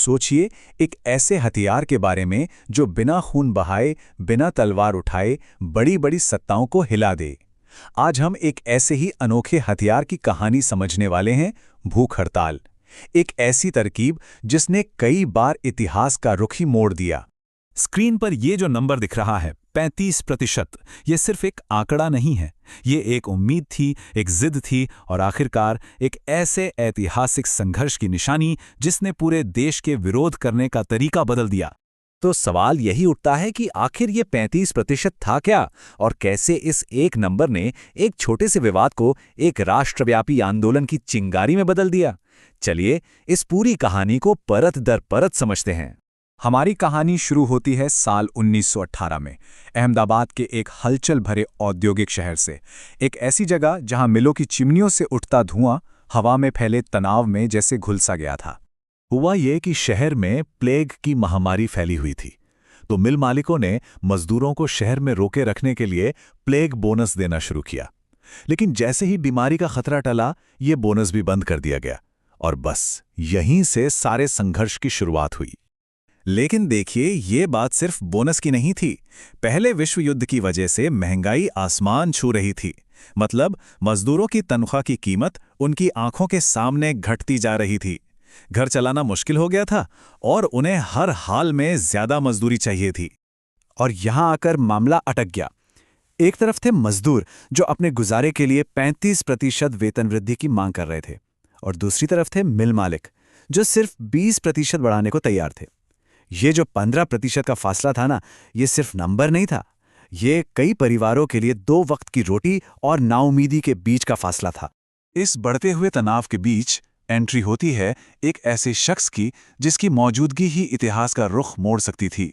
सोचिए, एक ऐसे हथियार के बारे में जो बिना खून बहाए, बिना तलवार उठाए बड़ी बड़ी सत्ताओं को हिला दे। आज हम एक ऐसे ही अनोखे हथियार की कहानी समझने वाले हैं, भूख हड़ताल। एक ऐसी तरकीब जिसने कई बार इतिहास का रुख ही मोड़ दिया। स्क्रीन पर ये जो नंबर दिख रहा है 35%, ये सिर्फ एक आंकड़ा नहीं है। ये एक उम्मीद थी, एक जिद थी और आखिरकार एक ऐसे ऐतिहासिक संघर्ष की निशानी जिसने पूरे देश के विरोध करने का तरीका बदल दिया। तो सवाल यही उठता है कि आखिर ये 35% था क्या, और कैसे इस एक नंबर ने एक छोटे से विवाद को एक राष्ट्रव्यापी आंदोलन की चिंगारी में बदल दिया। चलिए इस पूरी कहानी को परत दर परत समझते हैं। हमारी कहानी शुरू होती है साल 1918 में, अहमदाबाद के एक हलचल भरे औद्योगिक शहर से। एक ऐसी जगह जहां मिलों की चिमनियों से उठता धुआं हवा में फैले तनाव में जैसे घुलसा गया था। हुआ ये कि शहर में प्लेग की महामारी फैली हुई थी, तो मिल मालिकों ने मजदूरों को शहर में रोके रखने के लिए प्लेग बोनस देना शुरू किया। लेकिन जैसे ही बीमारी का खतरा टला, ये बोनस भी बंद कर दिया गया, और बस यहीं से सारे संघर्ष की शुरुआत हुई। लेकिन देखिए, ये बात सिर्फ बोनस की नहीं थी। पहले विश्व युद्ध की वजह से महंगाई आसमान छू रही थी। मतलब मजदूरों की तनख्वाह की कीमत उनकी आंखों के सामने घटती जा रही थी। घर चलाना मुश्किल हो गया था और उन्हें हर हाल में ज्यादा मजदूरी चाहिए थी। और यहां आकर मामला अटक गया। एक तरफ थे मजदूर जो अपने गुजारे के लिए 35% वेतन वृद्धि की मांग कर रहे थे, और दूसरी तरफ थे मिल मालिक जो सिर्फ 20% बढ़ाने को तैयार थे। ये जो 15% का फासला था ना, ये सिर्फ नंबर नहीं था, ये कई परिवारों के लिए 2 वक्त की रोटी और नाउमीदी के बीच का फासला था। इस बढ़ते हुए तनाव के बीच एंट्री होती है एक ऐसे शख्स की जिसकी मौजूदगी ही इतिहास का रुख मोड़ सकती थी।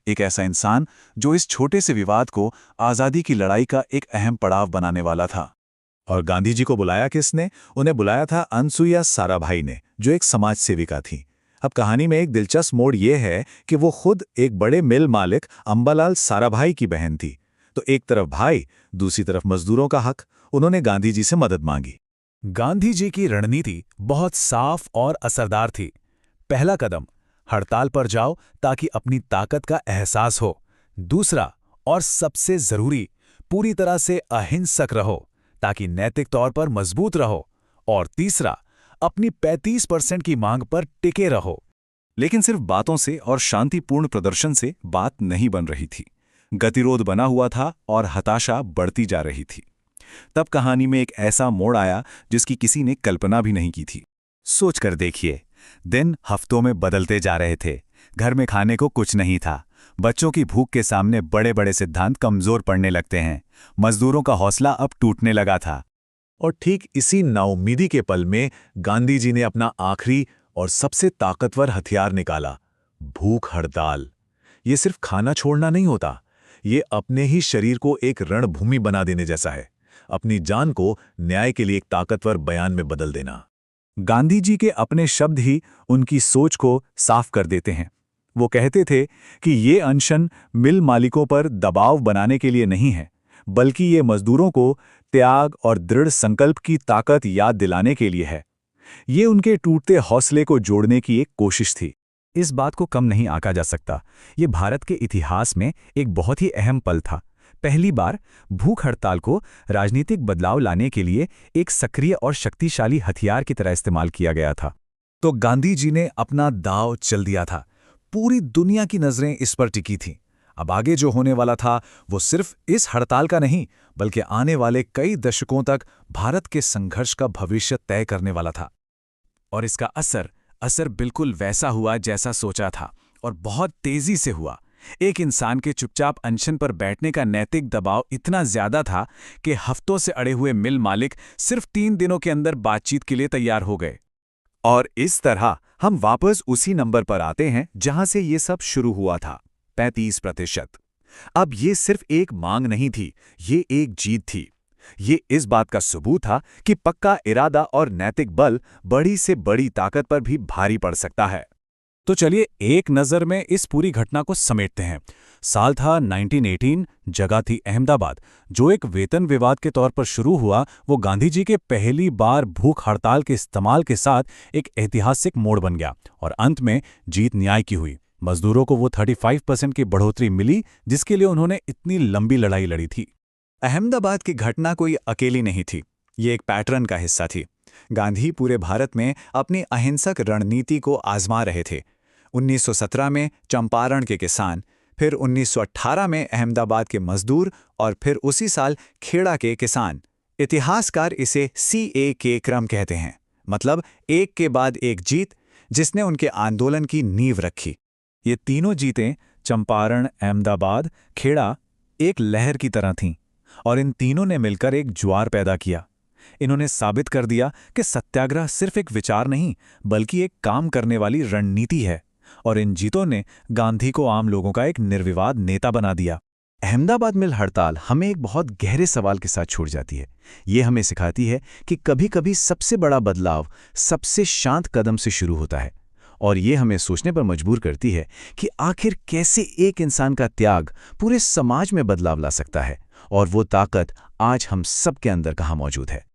एक ऐसा इंसान जो इस छोटे से विवाद को आज़ादी की लड़ाई का एक अहम पड़ाव बनाने वाला था। और गांधी जी को बुलाया किसने? उन्हें बुलाया था अनसुईया साराभाई ने, जो एक समाज सेविका थी। अब कहानी में एक दिलचस्प मोड़ यह है कि वो खुद एक बड़े मिल मालिक अंबालाल साराभाई की बहन थी। तो एक तरफ भाई, दूसरी तरफ मजदूरों का हक। उन्होंने गांधी जी से मदद मांगी। गांधी जी की रणनीति बहुत साफ और असरदार थी। पहला कदम, हड़ताल पर जाओ ताकि अपनी ताकत का एहसास हो। दूसरा और सबसे जरूरी, पूरी तरह से अहिंसक रहो ताकि नैतिक तौर पर मजबूत रहो। और तीसरा, अपनी 35% की मांग पर टिके रहो। लेकिन सिर्फ बातों से और शांतिपूर्ण प्रदर्शन से बात नहीं बन रही थी। गतिरोध बना हुआ था और हताशा बढ़ती जा रही थी। तब कहानी में एक ऐसा मोड़ आया जिसकी किसी ने कल्पना भी नहीं की थी। सोचकर देखिए, दिन हफ्तों में बदलते जा रहे थे। घर में खाने को कुछ नहीं था। बच्चों की भूख के सामने बड़े बड़े सिद्धांत कमजोर पड़ने लगते हैं। मजदूरों का हौसला अब टूटने लगा था। और ठीक इसी नाउम्मीदी के पल में गांधी जी ने अपना आखिरी और सबसे ताकतवर हथियार निकाला, भूख हड़ताल। ये सिर्फ खाना छोड़ना नहीं होता, ये अपने ही शरीर को एक रणभूमि बना देने जैसा है। अपनी जान को न्याय के लिए एक ताकतवर बयान में बदल देना। गांधी जी के अपने शब्द ही उनकी सोच को साफ कर देते हैं। वो कहते थे कि ये अनशन मिल मालिकों पर दबाव बनाने के लिए नहीं है, बल्कि ये मजदूरों को त्याग और दृढ़ संकल्प की ताकत याद दिलाने के लिए है। ये उनके टूटते हौसले को जोड़ने की एक कोशिश थी। इस बात को कम नहीं आंका जा सकता। ये भारत के इतिहास में एक बहुत ही अहम पल था। पहली बार भूख हड़ताल को राजनीतिक बदलाव लाने के लिए एक सक्रिय और शक्तिशाली हथियार की तरह इस्तेमाल किया गया था। तो गांधी जी ने अपना दांव चल दिया था। पूरी दुनिया की नजरें इस पर टिकी थीं। अब आगे जो होने वाला था वो सिर्फ इस हड़ताल का नहीं, बल्कि आने वाले कई दशकों तक भारत के संघर्ष का भविष्य तय करने वाला था। और इसका असर बिल्कुल वैसा हुआ जैसा सोचा था, और बहुत तेजी से हुआ। एक इंसान के चुपचाप अनशन पर बैठने का नैतिक दबाव इतना ज्यादा था कि हफ्तों से अड़े हुए मिल मालिक सिर्फ 3 दिनों के अंदर बातचीत के लिए तैयार हो गए। और इस तरह हम वापस उसी नंबर पर आते हैं जहां से ये सब शुरू हुआ था, 35%। अब ये सिर्फ एक मांग नहीं थी, ये एक जीत थी। ये इस बात का सबूत था कि पक्का इरादा और नैतिक बल बड़ी से बड़ी ताकत पर भी भारी पड़ सकता है। तो चलिए एक नज़र में इस पूरी घटना को समेटते हैं। साल था 1918, जगह थी अहमदाबाद। जो एक वेतन विवाद के तौर पर शुरू हुआ, वो गांधी जी के पहली बार भूख हड़ताल के इस्तेमाल के साथ एक ऐतिहासिक मोड़ बन गया और अंत में जीत न्याय की हुई। मजदूरों को वो 35% की बढ़ोतरी मिली जिसके लिए उन्होंने इतनी लंबी लड़ाई लड़ी थी। अहमदाबाद की घटना कोई अकेली नहीं थी, ये एक पैटर्न का हिस्सा थी। गांधी पूरे भारत में अपनी अहिंसक रणनीति को आजमा रहे थे। 1917 में चंपारण के किसान, फिर 1918 में अहमदाबाद के मजदूर और फिर उसी साल खेड़ा के किसान। इतिहासकार इसे CA के क्रम कहते हैं, मतलब एक के बाद एक जीत, जिसने उनके आंदोलन की नींव रखी। ये तीनों जीतें, चंपारण, अहमदाबाद, खेड़ा, एक लहर की तरह थीं और इन तीनों ने मिलकर एक ज्वार पैदा किया। इन्होंने साबित कर दिया कि सत्याग्रह सिर्फ एक विचार नहीं बल्कि एक काम करने वाली रणनीति है, और इन जीतों ने गांधी को आम लोगों का एक निर्विवाद नेता बना दिया। अहमदाबाद मिल हड़ताल हमें एक बहुत गहरे सवाल के साथ छोड़ जाती है। ये हमें सिखाती है कि कभी-कभी सबसे बड़ा बदलाव सबसे शांत कदम से शुरू होता है, और ये हमें सोचने पर मजबूर करती है कि आखिर कैसे एक इंसान का त्याग पूरे समाज में बदलाव ला सकता है, और वो ताकत आज हम सब के अंदर कहाँ मौजूद है।